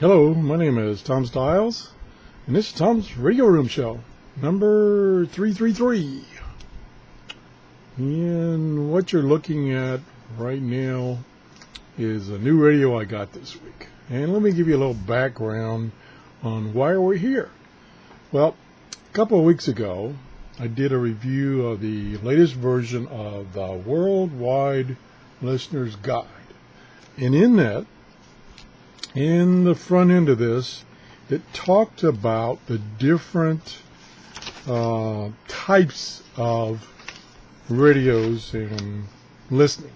Hello, my name is Tom Stiles, and this is Tom's Radio Room Show, number 333. And what you're looking at right now is a new radio I got this week. And let me give you a little background on why we're here. Well, a couple of weeks ago, I did a review of the latest version of the Worldwide Listener's Guide. And in that, in the front end of this, it talked about the different types of radios and listening.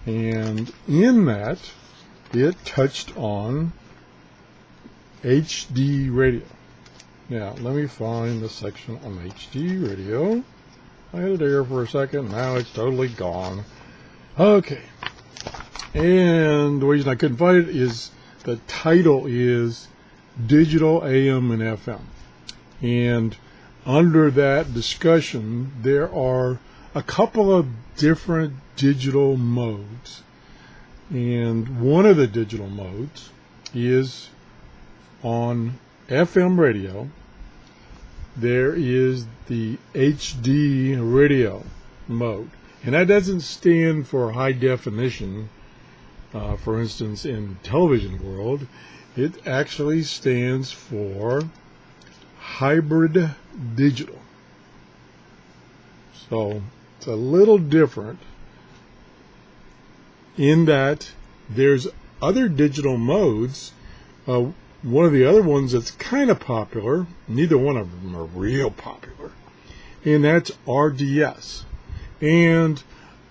And in that, it touched on HD radio. Now, let me find the section on HD radio. I had it there for a second. Now it's totally gone. Okay. And the reason I couldn't find it is the title is Digital AM and FM. And under that discussion, there are a couple of different digital modes. And one of the digital modes is on FM radio. There is the HD radio mode. And that doesn't stand for high definition. For instance, in television world, it actually stands for hybrid digital. So it's a little different in that there's other digital modes. One of the other ones that's kind of popular, neither one of them are real popular, and that's RDS. And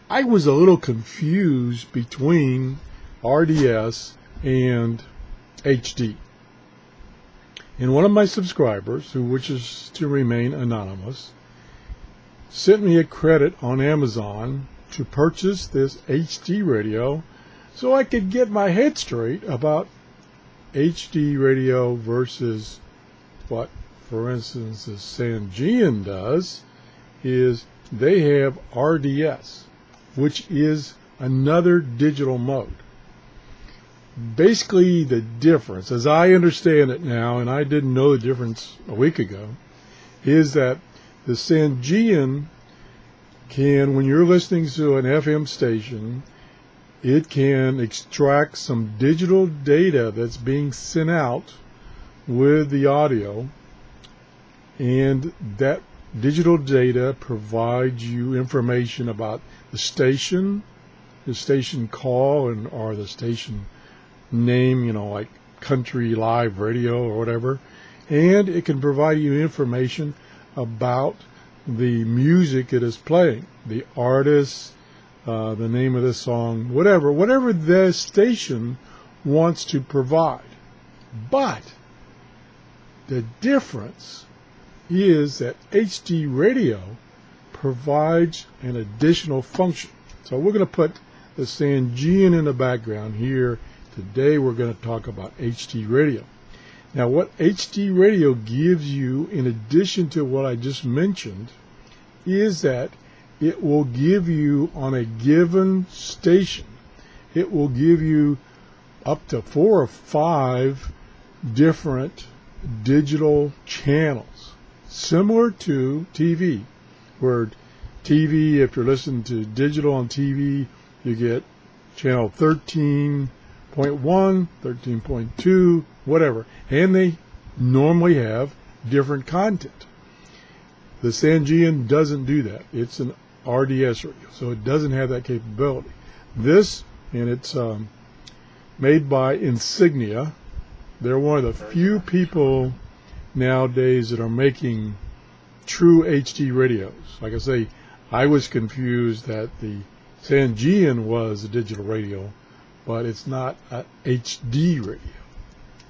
I was a little confused between RDS and HD. And one of my subscribers, who wishes to remain anonymous, sent me a credit on Amazon to purchase this HD radio so I could get my head straight about HD radio versus what, for instance, the Sangean does, is they have RDS, which is another digital mode. Basically, the difference, as I understand it now, and I didn't know the difference a week ago, is that the Sangean can, when you're listening to an FM station, it can extract some digital data that's being sent out with the audio, and that digital data provides you information about the station call, or the station name, like Country Live Radio or whatever, and it can provide you information about the music it is playing, the artist, the name of the song, whatever the station wants to provide. But the difference is that HD radio provides an additional function. So we're going to put the Sangean in the background here. Today we're going to talk about HD radio. Now, what HD radio gives you, in addition to what I just mentioned, is that it will give you, on a given station, it will give you up to 4 or 5 different digital channels, similar to TV, where TV, if you're listening to digital on TV, you get channel 13.1, 13.2, whatever, and they normally have different content. The Sangean doesn't do that. It's an RDS radio, so it doesn't have that capability. This, and it's made by Insignia. They're one of the few people nowadays that are making true HD radios. Like I say, I was confused that the Sangean was a digital radio, but it's not an HD radio,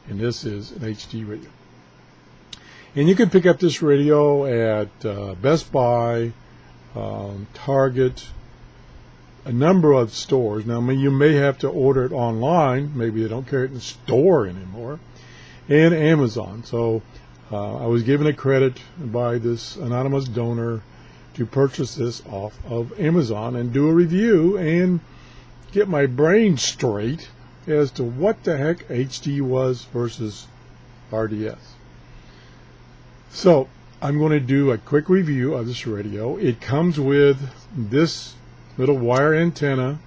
and this is an HD radio. And you can pick up this radio at Best Buy, Target, a number of stores. Now, you may have to order it online. Maybe they don't carry it in the store anymore. And Amazon. So I was given a credit by this anonymous donor to purchase this off of Amazon and do a review and get my brain straight as to what the heck HD was versus RDS. So I'm going to do a quick review of this radio. It comes with this little wire antenna,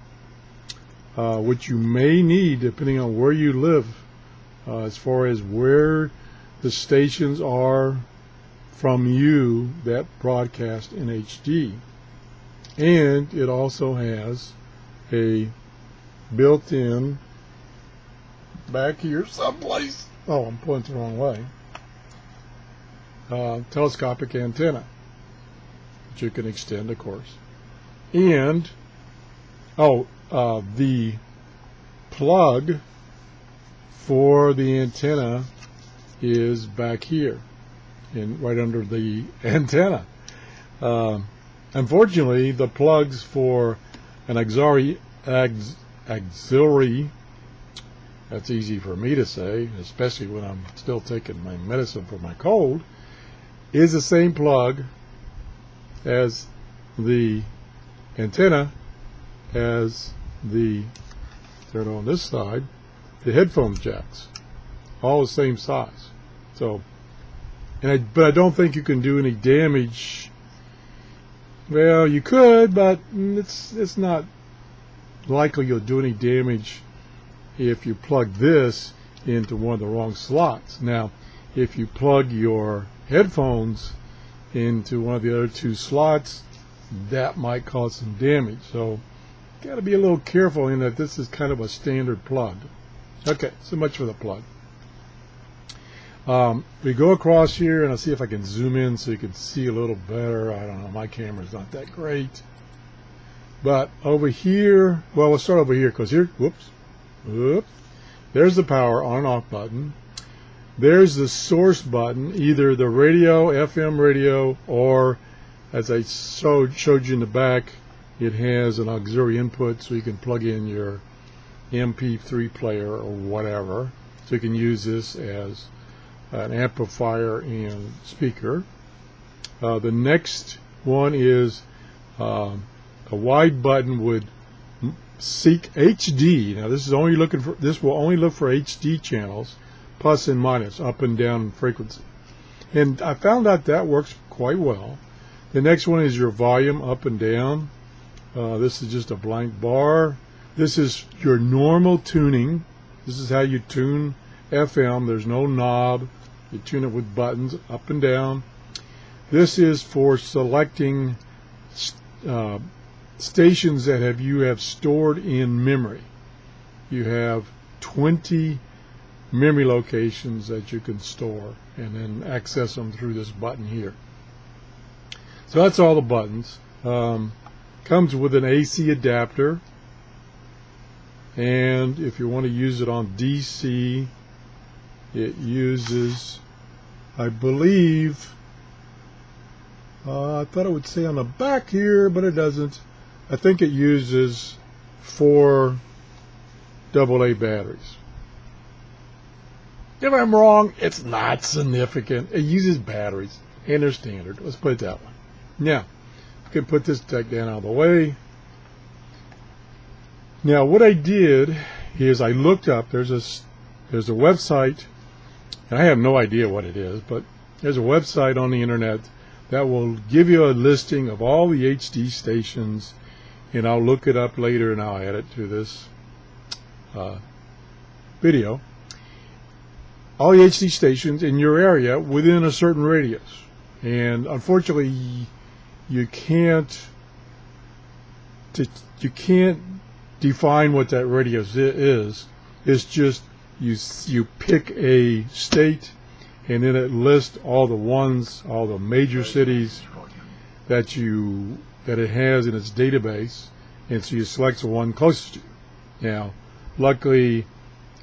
which you may need depending on where you live, as far as where the stations are from you that broadcast in HD. And it also has a built-in, back here someplace, oh, I'm pointing the wrong way, telescopic antenna, which you can extend, of course. And the plug for the antenna is back here, right under the antenna. Unfortunately, the plugs for an auxiliary, that's easy for me to say, especially when I'm still taking my medicine for my cold, is the same plug as the antenna as the, turn on this side, the headphone jacks, all the same size. So, but I don't think you can do any damage. Well, you could, but it's not likely you'll do any damage if you plug this into one of the wrong slots. Now, if you plug your headphones into one of the other two slots, that might cause some damage. So, got to be a little careful in that this is kind of a standard plug. Okay, so much for the plug. We go across here, and I'll see if I can zoom in so you can see a little better. I don't know, my camera's not that great. But over here, well, we'll start over here, because here, whoops, there's the power on and off button. There's the source button, either the radio, FM radio, or as I showed you in the back, it has an auxiliary input, so you can plug in your MP3 player or whatever. So you can use this as an amplifier and speaker. The next one is a wide button would seek HD. Now this will only look for HD channels, plus and minus, up and down frequency. And I found out that works quite well. The next one is your volume up and down. This is just a blank bar. This is your normal tuning. This is how you tune FM. There's no knob. You tune it with buttons up and down. This is for selecting stations that you have stored in memory. You have 20 memory locations that you can store and then access them through this button here. So that's all the buttons. Comes with an AC adapter, and if you want to use it on DC, it uses, I believe, I thought it would say on the back here, but it doesn't. I think it uses 4 AA batteries. If I'm wrong, it's not significant. It uses batteries, and they're standard. Let's put it that way. Now, I can put this deck down out of the way. Now, what I did is I looked up. There's a website, and I have no idea what it is, but there's a website on the internet that will give you a listing of all the HD stations, and I'll look it up later and I'll add it to this video. All the HD stations in your area within a certain radius, and unfortunately you can't define what that radius is. It's just you pick a state, and then it lists all the major cities that it has in its database, and so you select the one closest to you. Now, luckily,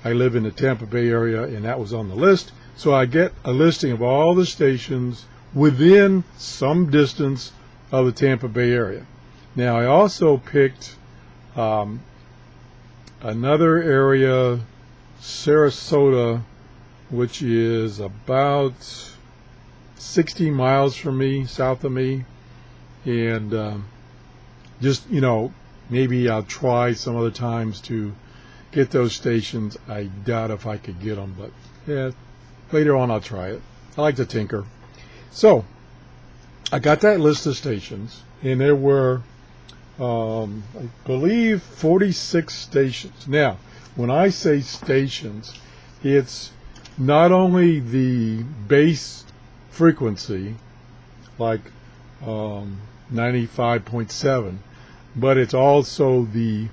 I live in the Tampa Bay area, and that was on the list, so I get a listing of all the stations within some distance of the Tampa Bay area. Now, I also picked another area, Sarasota, which is about 60 miles from me, south of me, and just, maybe I'll try some other times to get those stations. I doubt if I could get them, but yeah, later on I'll try it. I like to tinker. So I got that list of stations, and there were, I believe, 46 stations. Now, when I say stations, it's not only the base frequency, like 95.7, but it's also the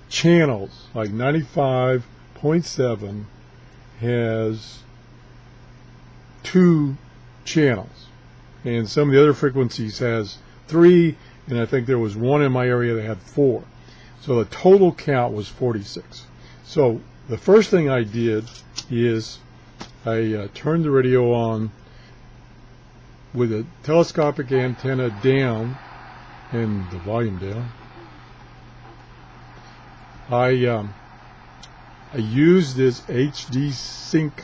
channels. Like 95.7 has 2 channels, and some of the other frequencies has 3, and I think there was one in my area that had 4. So the total count was 46. So the first thing I did is I turned the radio on with a telescopic antenna down and the volume down. I used this HD Seek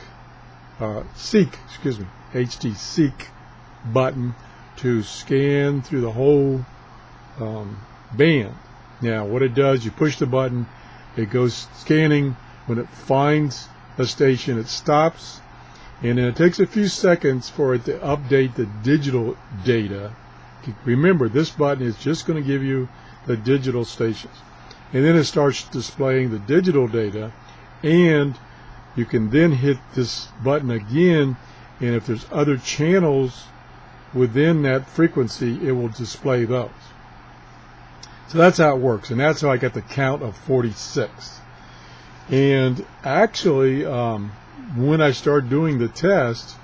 button to scan through the whole band. Now what it does, you push the button, it goes scanning. When it finds a station, it stops, and then it takes a few seconds for it to update the digital data. Remember, this button is just going to give you the digital stations, and then it starts displaying the digital data, and you can then hit this button again, and if there's other channels within that frequency, it will display those. So that's how it works, and that's how I got the count of 46. And actually, when I started doing the test,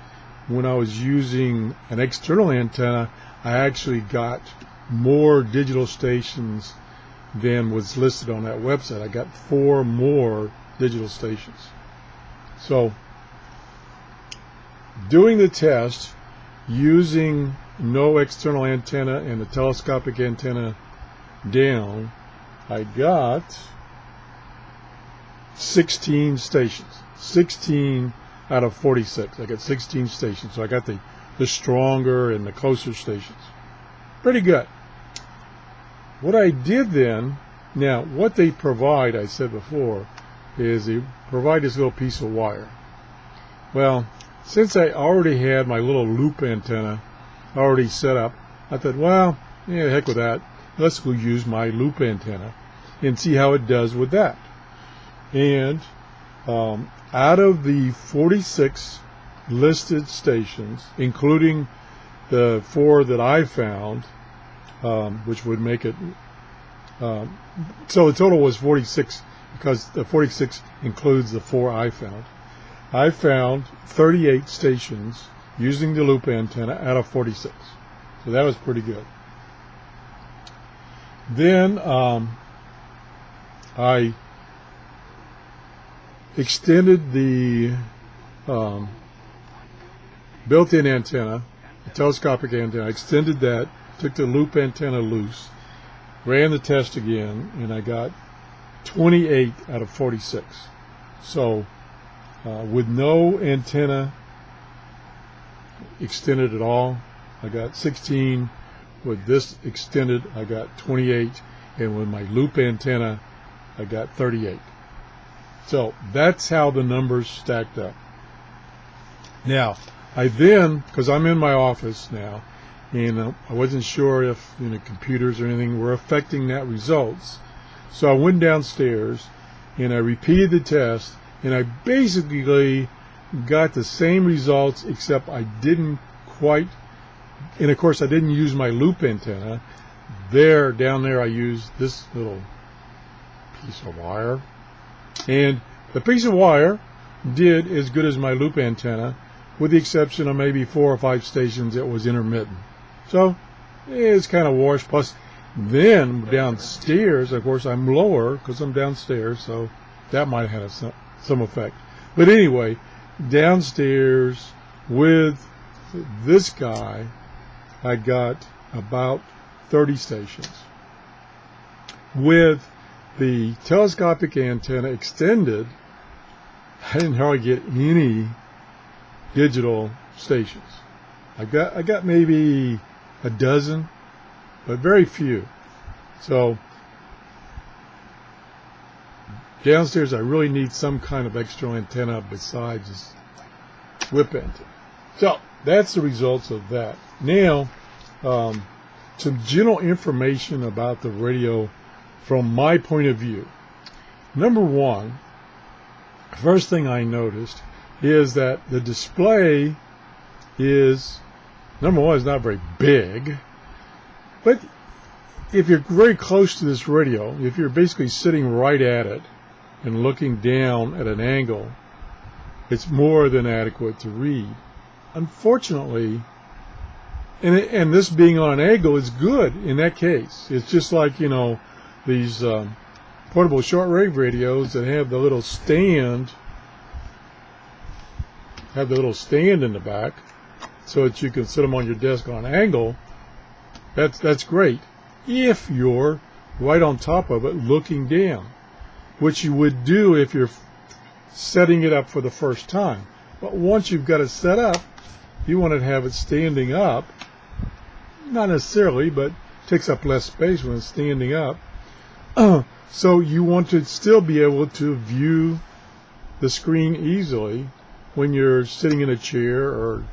when I was using an external antenna, I actually got more digital stations than was listed on that website. I got 4 more digital stations. So doing the test using no external antenna and the telescopic antenna down, I got 16 stations. 16 out of 46. I got 16 stations. So I got the stronger and the closer stations. Pretty good. What I did then, now what they provide, I said before, is they provide this little piece of wire. Well, since I already had my little loop antenna already set up, I thought, well, yeah, heck with that. Let's go use my loop antenna and see how it does with that. And out of the 46 listed stations, including the 4 that I found, which would make it, so the total was 46, because the 46 includes the 4 I found. I found 38 stations using the loop antenna out of 46. So that was pretty good. Then I extended the built-in antenna, the telescopic antenna. I extended that, took the loop antenna loose, ran the test again, and I got 28 out of 46. So with no antenna extended at all, I got 16. With this extended, I got 28, and with my loop antenna, I got 38. So that's how the numbers stacked up. Now, I then, because I'm in my office now, and I wasn't sure if computers or anything were affecting that results, so I went downstairs and I repeated the test, and I basically got the same results, except I didn't quite. And of course I didn't use my loop antenna. Down there I used this little piece of wire. And the piece of wire did as good as my loop antenna, with the exception of maybe 4 or 5 stations that was intermittent. So it's kind of washed. Plus then downstairs, of course I'm lower because I'm downstairs, so that might have had some effect. But anyway, downstairs with this guy, I got about 30 stations. With the telescopic antenna extended, I didn't hardly get any digital stations. I got maybe a dozen, but very few. So downstairs I really need some kind of extra antenna besides this whip antenna. So that's the results of that. Now, some general information about the radio from my point of view. Number one, first thing I noticed is that the display is, number one, is not very big, but if you're very close to this radio, if you're basically sitting right at it and looking down at an angle, it's more than adequate to read. Unfortunately, and this being on an angle is good in that case. It's just like, you know, these portable shortwave radios that have the little stand, in the back, so that you can sit them on your desk on an angle. That's great if you're right on top of it looking down, which you would do if you're setting it up for the first time. But once you've got it set up, you want to have it standing up. Not necessarily, but takes up less space when it's standing up. So you want to still be able to view the screen easily when you're sitting in a chair or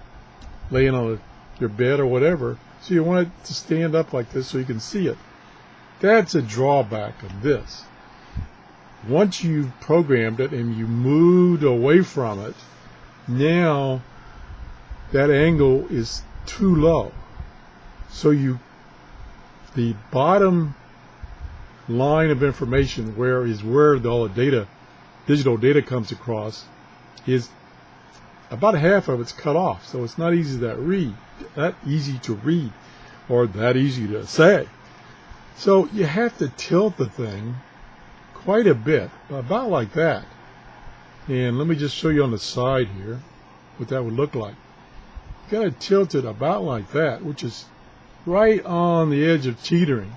laying on your bed or whatever. So you want it to stand up like this so you can see it. That's a drawback of this. Once you've programmed it and you moved away from it, now that angle is too low. So the bottom line of information, where all the digital data comes across, is about half of it's cut off. So it's not easy to read, or that easy to say. So you have to tilt the thing quite a bit, about like that. And let me just show you on the side here what that would look like. You got to tilt it about like that, which is right on the edge of teetering.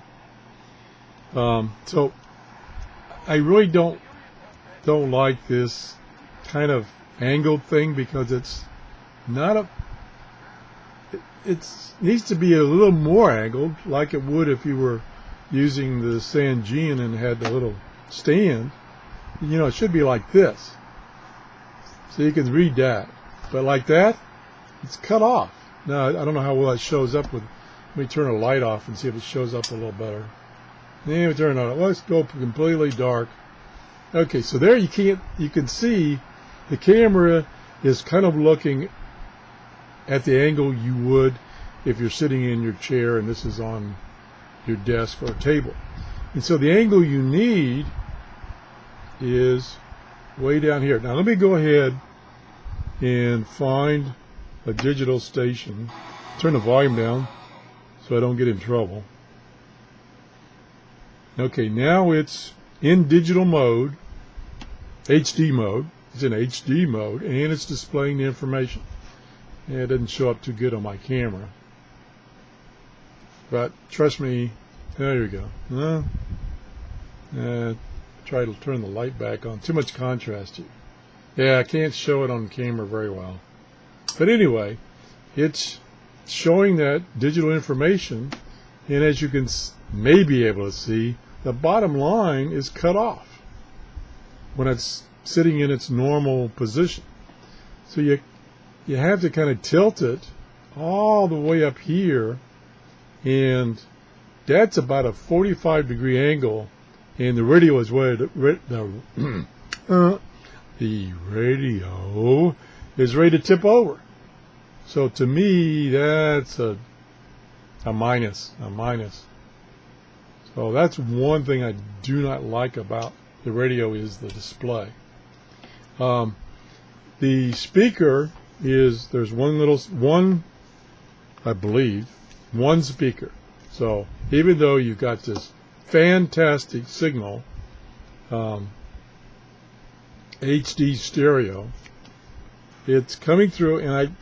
So I really don't like this kind of angled thing, because it's not it needs to be a little more angled, like it would if you were using the Sangean and had the little stand. You know, it should be like this, so you can read that. But like that, it's cut off. Now I don't know how well that shows up with. Let me turn the light off and see if it shows up a little better. Then we turn it on. Let's go completely dark. Okay, so there you can see the camera is kind of looking at the angle you would if you're sitting in your chair and this is on your desk or table. And so the angle you need is way down here. Now let me go ahead and find a digital station. Turn the volume down so I don't get in trouble. Okay, now it's in digital mode, HD mode. It's in HD mode, and it's displaying the information. And it doesn't show up too good on my camera. But trust me, there you go. Try to turn the light back on. Too much contrast here. Yeah, I can't show it on camera very well. But anyway, it's showing that digital information, and as you can may be able to see, the bottom line is cut off when it's sitting in its normal position. So you have to kind of tilt it all the way up here, and that's about a 45-degree angle, and the radio is where the radio is ready to tip over. So to me, that's a minus. So that's one thing I do not like about the radio, is the display. The speaker there's one speaker. So even though you've got this fantastic signal, HD stereo, it's coming through, and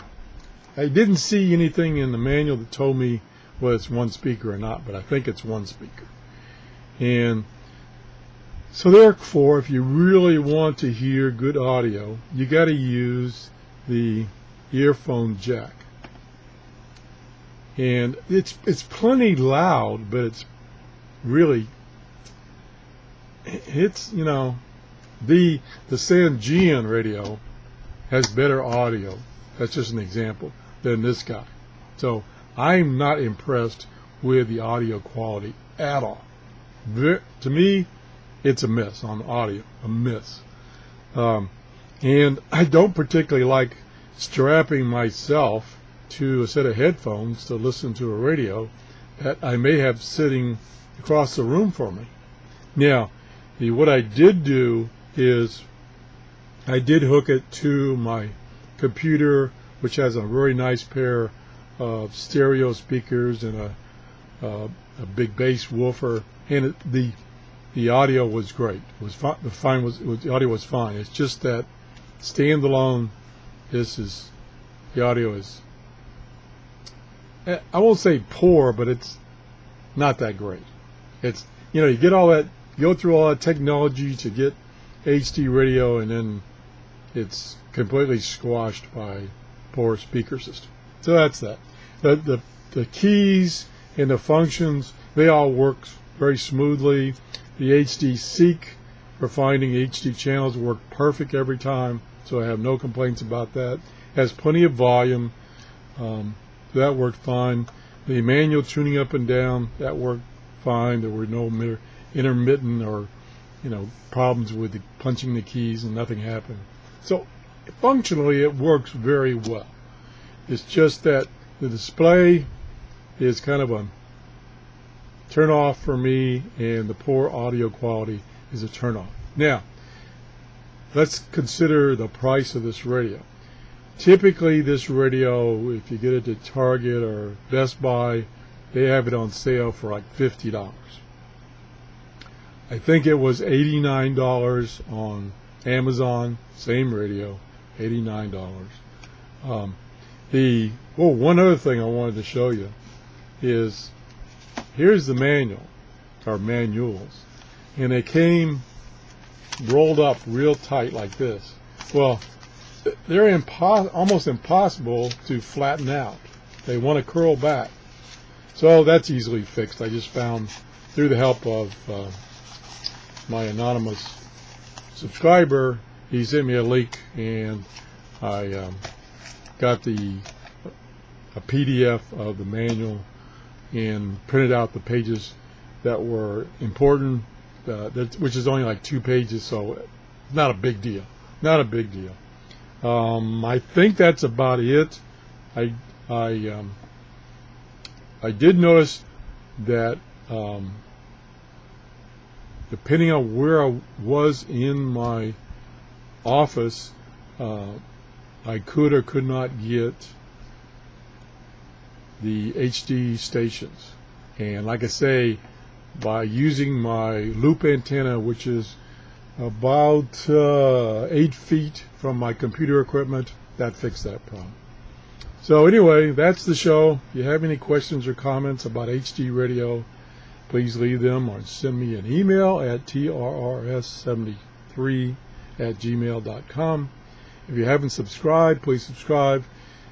I didn't see anything in the manual that told me whether it's one speaker or not, but I think it's one speaker. And so therefore, if you really want to hear good audio, you got to use the earphone jack. And it's plenty loud, but it's really, you know, The Sangean radio has better audio. That's just an example than this guy. So I'm not impressed with the audio quality at all. To me, it's a miss on audio, a miss. And I don't particularly like strapping myself to a set of headphones to listen to a radio that I may have sitting across the room from me. Now, what I did do is I did hook it to my computer, which has a very nice pair of stereo speakers and a big bass woofer, and the audio was great. It was fine. The audio was fine. It's just that standalone, the audio is, I won't say poor, but it's not that great. It's, you get all that, go through all that technology to get HD radio, and then it's completely squashed by poor speaker system. So that's that. The keys and the functions, they all work very smoothly. The HD Seek for finding HD channels worked perfect every time, so I have no complaints about that. Has plenty of volume. That worked fine. The manual tuning up and down, that worked fine. There were no intermittent or problems with punching the keys, and nothing happened. So functionally it works very well. It's just that the display is kind of a turn off for me, and the poor audio quality is a turn off. Now, let's consider the price of this radio. Typically this radio, if you get it at Target or Best Buy, they have it on sale for like $50. I think it was $89 on Amazon, same radio, $89. One other thing I wanted to show you is, here's the manual, or manuals, and they came rolled up real tight like this. Well, they're almost impossible to flatten out. They want to curl back. So that's easily fixed. I just found, through the help of my anonymous subscriber, he sent me a link, and I got a PDF of the manual and printed out the pages that were important, which is only like 2 pages, so not a big deal. Not a big deal. I think that's about it. I did notice that depending on where I was in my office, I could or could not get the HD stations. And like I say, by using my loop antenna, which is about 8 feet from my computer equipment, that fixed that problem. So anyway, that's the show. If you have any questions or comments about HD radio, please leave them or send me an email at trrs73@gmail.com. If you haven't subscribed, please subscribe.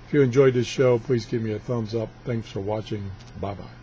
If you enjoyed this show, please give me a thumbs up. Thanks for watching. Bye-bye.